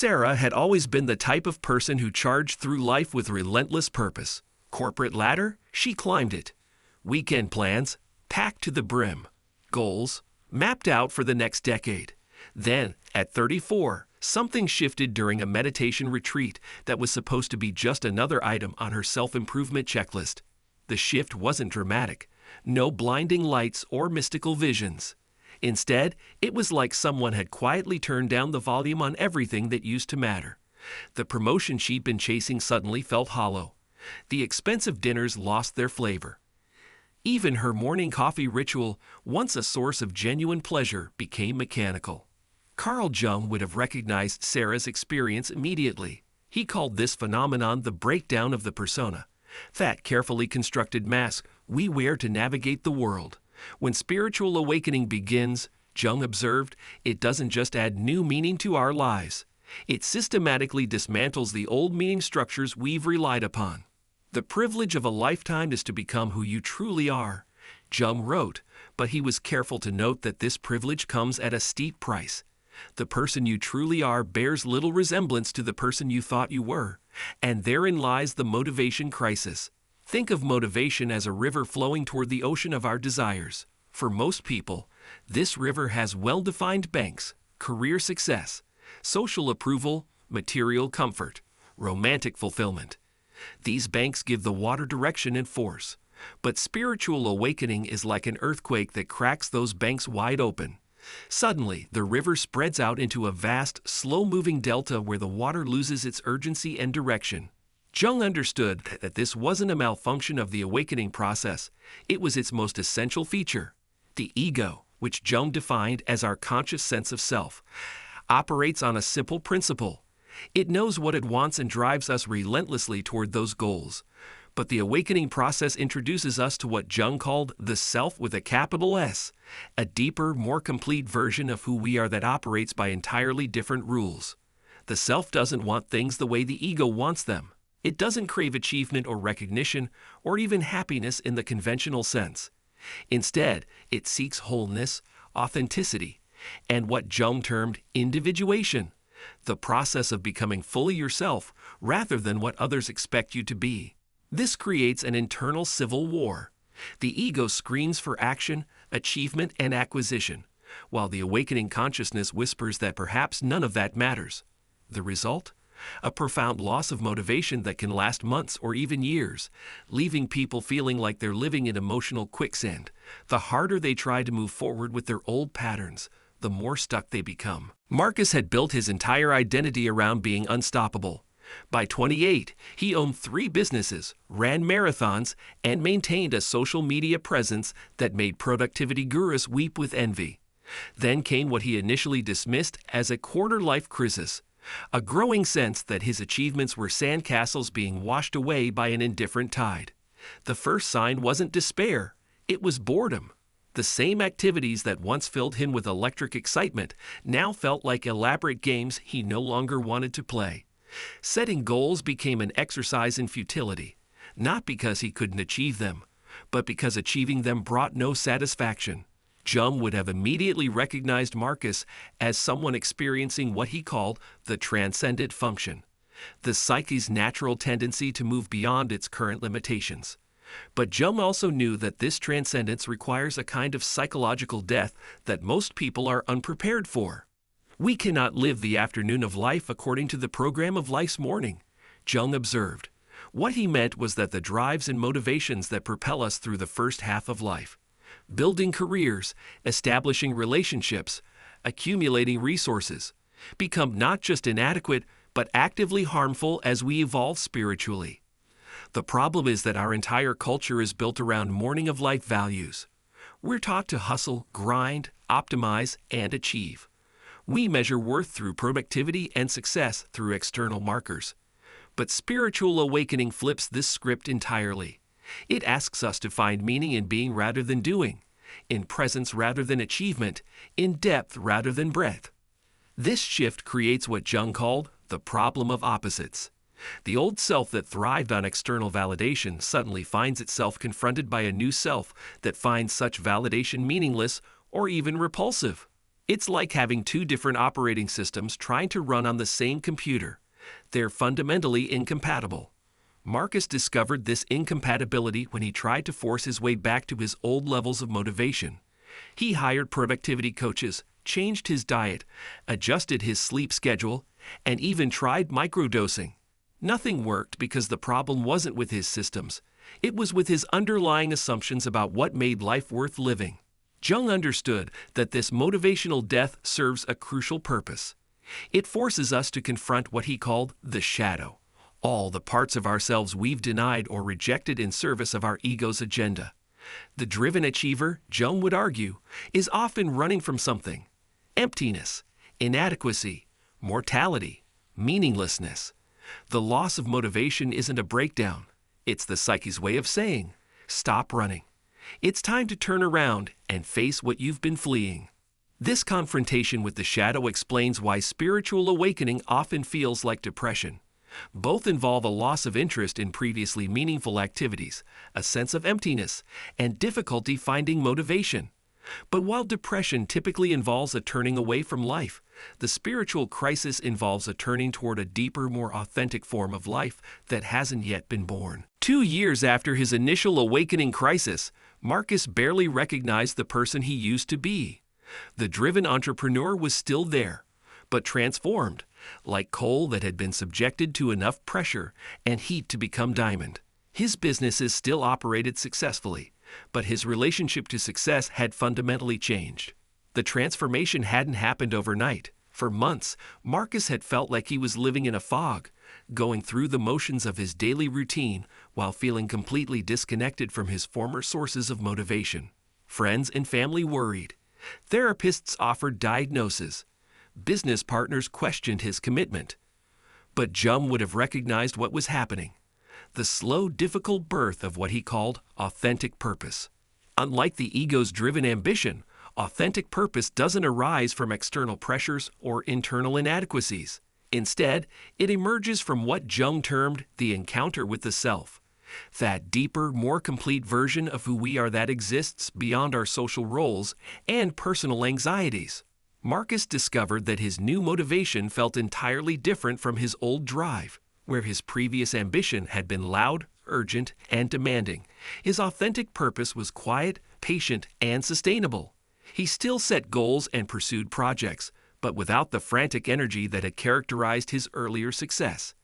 Sarah had always been the type of person who charged through life with relentless purpose. Corporate ladder, she climbed it. Weekend plans, packed to the brim. Goals, mapped out for the next decade. Then, at 34, something shifted during a meditation retreat that was supposed to be just another item on her self-improvement checklist. The shift wasn't dramatic. No blinding lights or mystical visions. Instead, it was like someone had quietly turned down the volume on everything that used to matter. The promotion she'd been chasing suddenly felt hollow. The expensive dinners lost their flavor. Even her morning coffee ritual, once a source of genuine pleasure, became mechanical. Carl Jung would have recognized Sarah's experience immediately. He called this phenomenon the breakdown of the persona, that carefully constructed mask we wear to navigate the world. When spiritual awakening begins, Jung observed, it doesn't just add new meaning to our lives. It systematically dismantles the old meaning structures we've relied upon. The privilege of a lifetime is to become who you truly are, Jung wrote, but he was careful to note that this privilege comes at a steep price. The person you truly are bears little resemblance to the person you thought you were, and therein lies the motivation crisis. Think of motivation as a river flowing toward the ocean of our desires. For most people, this river has well-defined banks: career success, social approval, material comfort, romantic fulfillment. These banks give the water direction and force. But spiritual awakening is like an earthquake that cracks those banks wide open. Suddenly, the river spreads out into a vast, slow-moving delta where the water loses its urgency and direction. Jung understood that this wasn't a malfunction of the awakening process. It was its most essential feature. The ego, which Jung defined as our conscious sense of self, operates on a simple principle. It knows what it wants and drives us relentlessly toward those goals. But the awakening process introduces us to what Jung called the self with a capital S, a deeper, more complete version of who we are that operates by entirely different rules. The self doesn't want things the way the ego wants them. It doesn't crave achievement or recognition or even happiness in the conventional sense. Instead, it seeks wholeness, authenticity, and what Jung termed individuation, the process of becoming fully yourself rather than what others expect you to be. This creates an internal civil war. The ego screams for action, achievement, and acquisition, while the awakening consciousness whispers that perhaps none of that matters. The result? A profound loss of motivation that can last months or even years, leaving people feeling like they're living in emotional quicksand. The harder they try to move forward with their old patterns, the more stuck they become. Marcus had built his entire identity around being unstoppable. By 28, he owned 3 businesses, ran marathons, and maintained a social media presence that made productivity gurus weep with envy. Then came what he initially dismissed as a quarter-life crisis, a growing sense that his achievements were sandcastles being washed away by an indifferent tide. The first sign wasn't despair, it was boredom. The same activities that once filled him with electric excitement now felt like elaborate games he no longer wanted to play. Setting goals became an exercise in futility, not because he couldn't achieve them, but because achieving them brought no satisfaction. Jung would have immediately recognized Marcus as someone experiencing what he called the transcendent function, the psyche's natural tendency to move beyond its current limitations. But Jung also knew that this transcendence requires a kind of psychological death that most people are unprepared for. We cannot live the afternoon of life according to the program of life's morning, Jung observed. What he meant was that the drives and motivations that propel us through the first half of life, building careers, establishing relationships, accumulating resources, become not just inadequate, but actively harmful as we evolve spiritually. The problem is that our entire culture is built around morning of life values. We're taught to hustle, grind, optimize, and achieve. We measure worth through productivity and success through external markers. But spiritual awakening flips this script entirely. It asks us to find meaning in being rather than doing, in presence rather than achievement, in depth rather than breadth. This shift creates what Jung called the problem of opposites. The old self that thrived on external validation suddenly finds itself confronted by a new self that finds such validation meaningless or even repulsive. It's like having two different operating systems trying to run on the same computer. They're fundamentally incompatible. Marcus discovered this incompatibility when he tried to force his way back to his old levels of motivation. He hired productivity coaches, changed his diet, adjusted his sleep schedule, and even tried microdosing. Nothing worked because the problem wasn't with his systems. It was with his underlying assumptions about what made life worth living. Jung understood that this motivational death serves a crucial purpose. It forces us to confront what he called the shadow, all the parts of ourselves we've denied or rejected in service of our ego's agenda. The driven achiever, Jung would argue, is often running from something: emptiness, inadequacy, mortality, meaninglessness. The loss of motivation isn't a breakdown. It's the psyche's way of saying, stop running. It's time to turn around and face what you've been fleeing. This confrontation with the shadow explains why spiritual awakening often feels like depression. Both involve a loss of interest in previously meaningful activities, a sense of emptiness, and difficulty finding motivation. But while depression typically involves a turning away from life, the spiritual crisis involves a turning toward a deeper, more authentic form of life that hasn't yet been born. 2 years after his initial awakening crisis, Marcus barely recognized the person he used to be. The driven entrepreneur was still there, but transformed, like coal that had been subjected to enough pressure and heat to become diamond. His businesses still operated successfully, but his relationship to success had fundamentally changed. The transformation hadn't happened overnight. For months, Marcus had felt like he was living in a fog, going through the motions of his daily routine while feeling completely disconnected from his former sources of motivation. Friends and family worried. Therapists offered diagnoses. Business partners questioned his commitment. But Jung would have recognized what was happening: the slow, difficult birth of what he called authentic purpose. Unlike the ego's driven ambition, authentic purpose doesn't arise from external pressures or internal inadequacies. Instead, it emerges from what Jung termed the encounter with the self, that deeper, more complete version of who we are that exists beyond our social roles and personal anxieties. Marcus discovered that his new motivation felt entirely different from his old drive. Where his previous ambition had been loud, urgent, and demanding, his authentic purpose was quiet, patient, and sustainable. He still set goals and pursued projects, but without the frantic energy that had characterized his earlier success.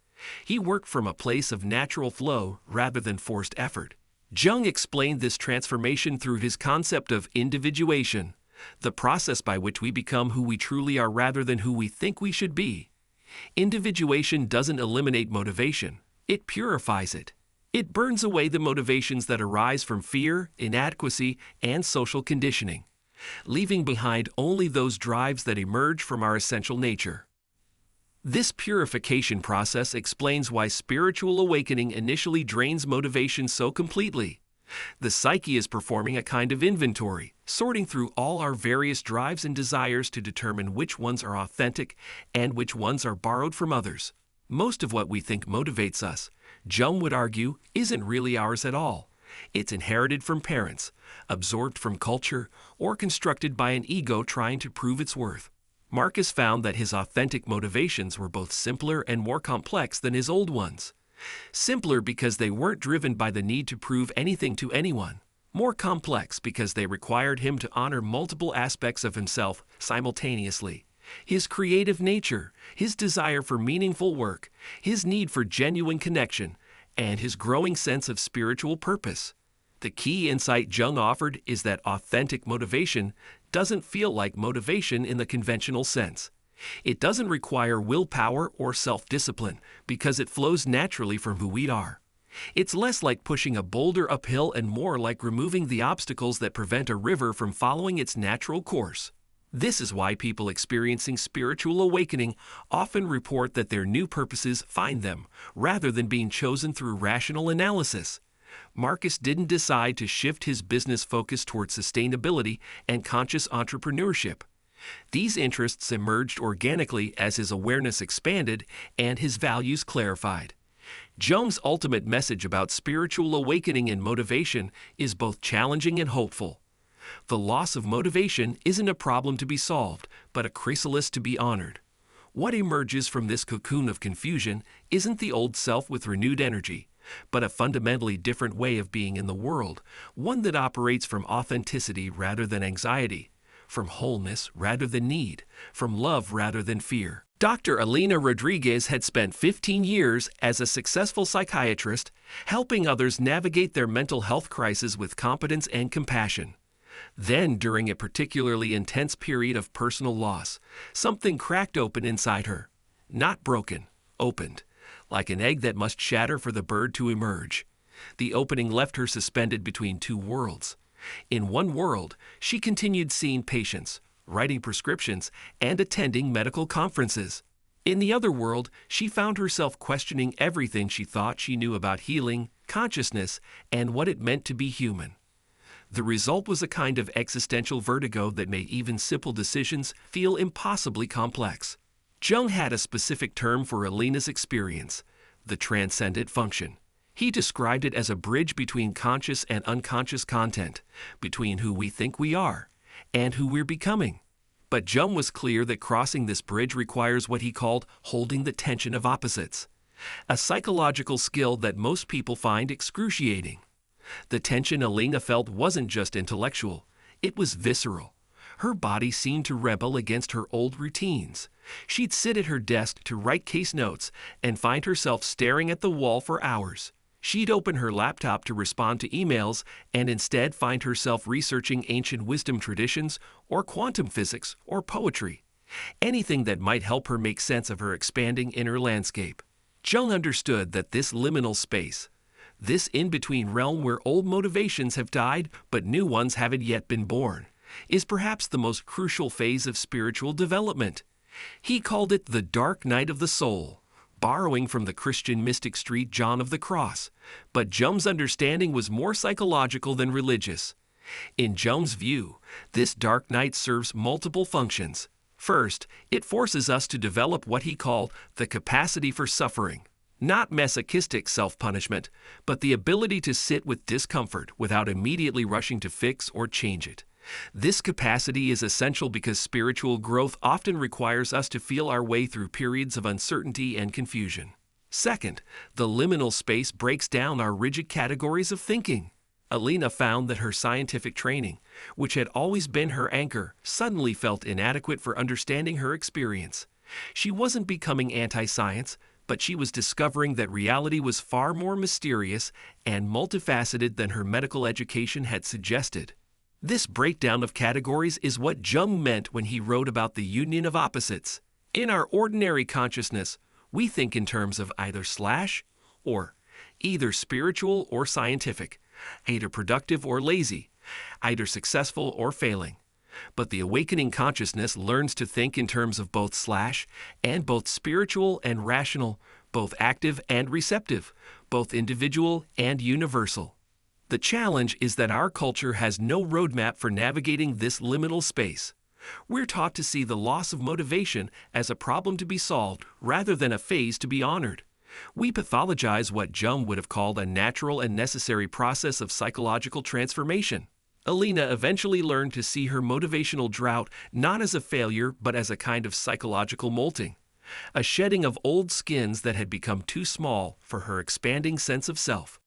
He worked from a place of natural flow rather than forced effort. Jung explained this transformation through his concept of individuation, the process by which we become who we truly are rather than who we think we should be. Individuation doesn't eliminate motivation, it purifies it. It burns away the motivations that arise from fear, inadequacy, and social conditioning, leaving behind only those drives that emerge from our essential nature. This purification process explains why spiritual awakening initially drains motivation so completely. The psyche is performing a kind of inventory, sorting through all our various drives and desires to determine which ones are authentic and which ones are borrowed from others. Most of what we think motivates us, Jung would argue, isn't really ours at all. It's inherited from parents, absorbed from culture, or constructed by an ego trying to prove its worth. Marcus found that his authentic motivations were both simpler and more complex than his old ones. Simpler because they weren't driven by the need to prove anything to anyone. More complex because they required him to honor multiple aspects of himself simultaneously: his creative nature, his desire for meaningful work, his need for genuine connection, and his growing sense of spiritual purpose. The key insight Jung offered is that authentic motivation doesn't feel like motivation in the conventional sense. It doesn't require willpower or self-discipline because it flows naturally from who we are. It's less like pushing a boulder uphill and more like removing the obstacles that prevent a river from following its natural course. This is why people experiencing spiritual awakening often report that their new purposes find them, rather than being chosen through rational analysis. Marcus didn't decide to shift his business focus towards sustainability and conscious entrepreneurship. These interests emerged organically as his awareness expanded and his values clarified. Jung's ultimate message about spiritual awakening and motivation is both challenging and hopeful. The loss of motivation isn't a problem to be solved, but a chrysalis to be honored. What emerges from this cocoon of confusion isn't the old self with renewed energy, but a fundamentally different way of being in the world, one that operates from authenticity rather than anxiety, from wholeness rather than need, from love rather than fear. Dr. Elena Rodriguez had spent 15 years as a successful psychiatrist, helping others navigate their mental health crisis with competence and compassion. Then, during a particularly intense period of personal loss, something cracked open inside her. Not broken, opened, like an egg that must shatter for the bird to emerge. The opening left her suspended between two worlds. In one world, she continued seeing patients, writing prescriptions, and attending medical conferences. In the other world, she found herself questioning everything she thought she knew about healing, consciousness, and what it meant to be human. The result was a kind of existential vertigo that made even simple decisions feel impossibly complex. Jung had a specific term for Elena's experience, the transcendent function. He described it as a bridge between conscious and unconscious content, between who we think we are and who we're becoming. But Jung was clear that crossing this bridge requires what he called holding the tension of opposites, a psychological skill that most people find excruciating. The tension Elena felt wasn't just intellectual, it was visceral. Her body seemed to rebel against her old routines. She'd sit at her desk to write case notes and find herself staring at the wall for hours. She'd open her laptop to respond to emails and instead find herself researching ancient wisdom traditions or quantum physics or poetry, anything that might help her make sense of her expanding inner landscape. Jung understood that this liminal space, this in-between realm where old motivations have died but new ones haven't yet been born, is perhaps the most crucial phase of spiritual development. He called it the dark night of the soul, borrowing from the Christian mystic St. John of the Cross. But Jung's understanding was more psychological than religious. In Jung's view, this dark night serves multiple functions. First, it forces us to develop what he called the capacity for suffering. Not masochistic self-punishment, but the ability to sit with discomfort without immediately rushing to fix or change it. This capacity is essential because spiritual growth often requires us to feel our way through periods of uncertainty and confusion. Second, the liminal space breaks down our rigid categories of thinking. Elena found that her scientific training, which had always been her anchor, suddenly felt inadequate for understanding her experience. She wasn't becoming anti-science, but she was discovering that reality was far more mysterious and multifaceted than her medical education had suggested. This breakdown of categories is what Jung meant when he wrote about the union of opposites. In our ordinary consciousness, we think in terms of either slash or, either spiritual or scientific, either productive or lazy, either successful or failing. But the awakening consciousness learns to think in terms of both slash and both spiritual and rational, both active and receptive, both individual and universal. The challenge is that our culture has no roadmap for navigating this liminal space. We're taught to see the loss of motivation as a problem to be solved rather than a phase to be honored. We pathologize what Jung would have called a natural and necessary process of psychological transformation. Elena eventually learned to see her motivational drought not as a failure but as a kind of psychological molting, a shedding of old skins that had become too small for her expanding sense of self.